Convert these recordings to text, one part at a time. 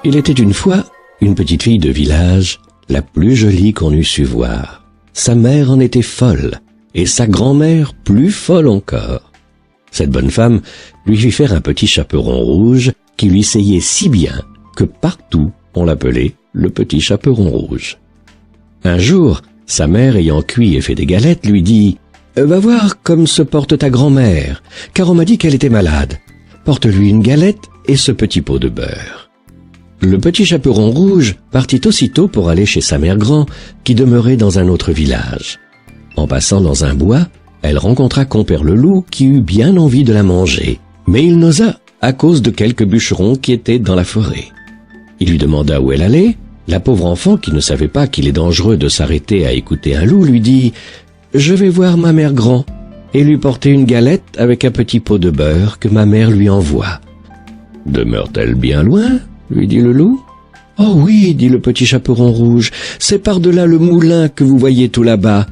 Il était une fois une petite fille de village, la plus jolie qu'on eût su voir. Sa mère en était folle, et sa grand-mère plus folle encore. Cette bonne femme lui fit faire un petit chaperon rouge qui lui seyait si bien que partout on l'appelait le petit chaperon rouge. Un jour, sa mère ayant cuit et fait des galettes lui dit « Va voir comme se porte ta grand-mère, car on m'a dit qu'elle était malade. Porte-lui une galette et ce petit pot de beurre. » Le petit chaperon rouge partit aussitôt pour aller chez sa mère grand, qui demeurait dans un autre village. En passant dans un bois, elle rencontra Compère le loup qui eut bien envie de la manger, mais il n'osa à cause de quelques bûcherons qui étaient dans la forêt. Il lui demanda où elle allait. La pauvre enfant, qui ne savait pas qu'il est dangereux de s'arrêter à écouter un loup, lui dit « Je vais voir ma mère grand et lui porter une galette avec un petit pot de beurre que ma mère lui envoie. »« Demeure-t-elle bien loin ?» lui dit le loup. « Oh oui, dit le petit chaperon rouge, c'est par-delà le moulin que vous voyez tout là-bas,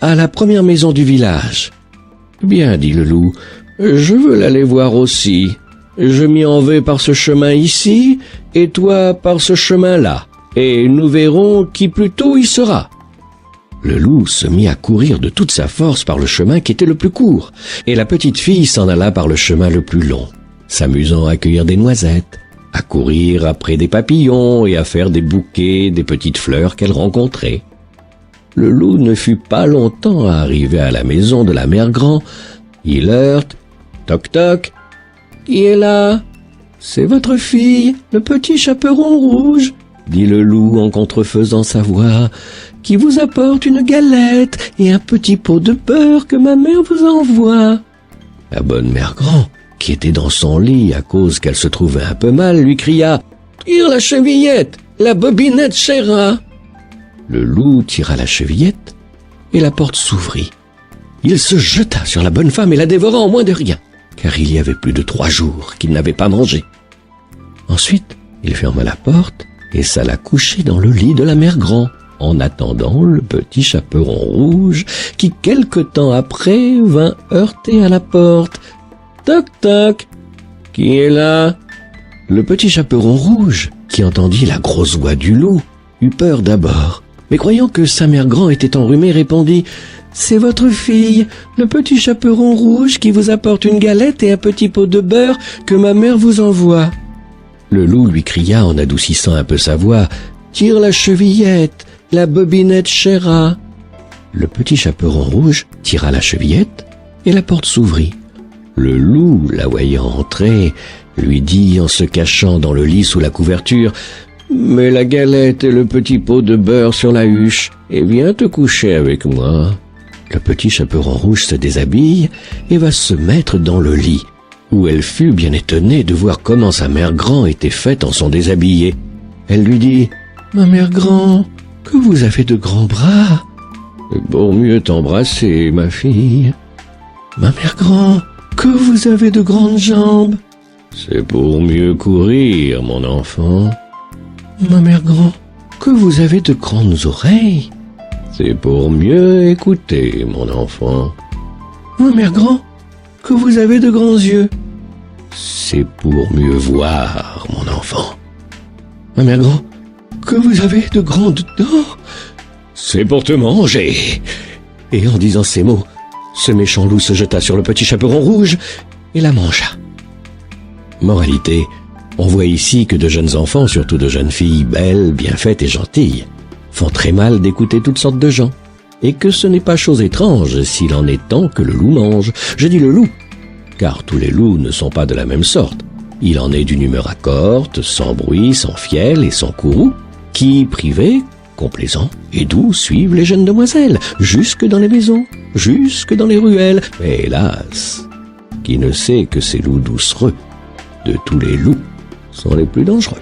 à la première maison du village. »« Bien, dit le loup, je veux l'aller voir aussi. Je m'y en vais par ce chemin ici, et toi par ce chemin-là, et nous verrons qui plus tôt y sera. » Le loup se mit à courir de toute sa force par le chemin qui était le plus court, et la petite fille s'en alla par le chemin le plus long, s'amusant à cueillir des noisettes, à courir après des papillons et à faire des bouquets des petites fleurs qu'elle rencontrait. Le loup ne fut pas longtemps à arriver à la maison de la mère grand. Il heurte. « Toc toc. Qui est là ? »« C'est votre fille, le petit chaperon rouge, » dit le loup en contrefaisant sa voix, « qui vous apporte une galette et un petit pot de beurre que ma mère vous envoie. » La bonne mère grand, qui était dans son lit à cause qu'elle se trouvait un peu mal, lui cria « Tire la chevillette, la bobinette chera !» Le loup tira la chevillette et la porte s'ouvrit. Il se jeta sur la bonne femme et la dévora en moins de rien, car il y avait plus de 3 jours qu'il n'avait pas mangé. Ensuite, il ferma la porte et s'alla coucher dans le lit de la mère grand, en attendant le petit chaperon rouge qui, quelque temps après, vint heurter à la porte. « Toc toc. Qui est là ?» Le petit chaperon rouge, qui entendit la grosse voix du loup, eut peur d'abord, mais croyant que sa mère grand était enrhumée, répondit « C'est votre fille, le petit chaperon rouge qui vous apporte une galette et un petit pot de beurre que ma mère vous envoie. » Le loup lui cria en adoucissant un peu sa voix « Tire la chevillette, la bobinette chera !» Le petit chaperon rouge tira la chevillette et la porte s'ouvrit. Le loup, la voyant entrer, lui dit en se cachant dans le lit sous la couverture « Mets la galette et le petit pot de beurre sur la huche et viens te coucher avec moi. » Le petit chaperon rouge se déshabille et va se mettre dans le lit, où elle fut bien étonnée de voir comment sa mère grand était faite en son déshabillé. Elle lui dit « Ma mère grand, que vous avez de grands bras. »« C'est pour mieux t'embrasser, ma fille. »« Ma mère grand, que vous avez de grandes jambes. »« C'est pour mieux courir, mon enfant. »« Ma mère grand, que vous avez de grandes oreilles. »« C'est pour mieux écouter, mon enfant. »« Ma mère grand, que vous avez de grands yeux. »« C'est pour mieux voir, mon enfant. »« Ma mère grand, que vous avez de grandes dents. »« C'est pour te manger. » Et en disant ces mots, ce méchant loup se jeta sur le petit chaperon rouge et la mangea. Moralité, on voit ici que de jeunes enfants, surtout de jeunes filles belles, bien faites et gentilles, font très mal d'écouter toutes sortes de gens, et que ce n'est pas chose étrange s'il en est temps que le loup mange. Je dis le loup, car tous les loups ne sont pas de la même sorte. Il en est d'une humeur accorte, sans bruit, sans fiel et sans courroux, qui, privés, complaisants et doux, suivent les jeunes demoiselles, jusque dans les maisons, jusque dans les ruelles. Mais hélas, qui ne sait que ces loups doucereux, de tous les loups, sont les plus dangereux.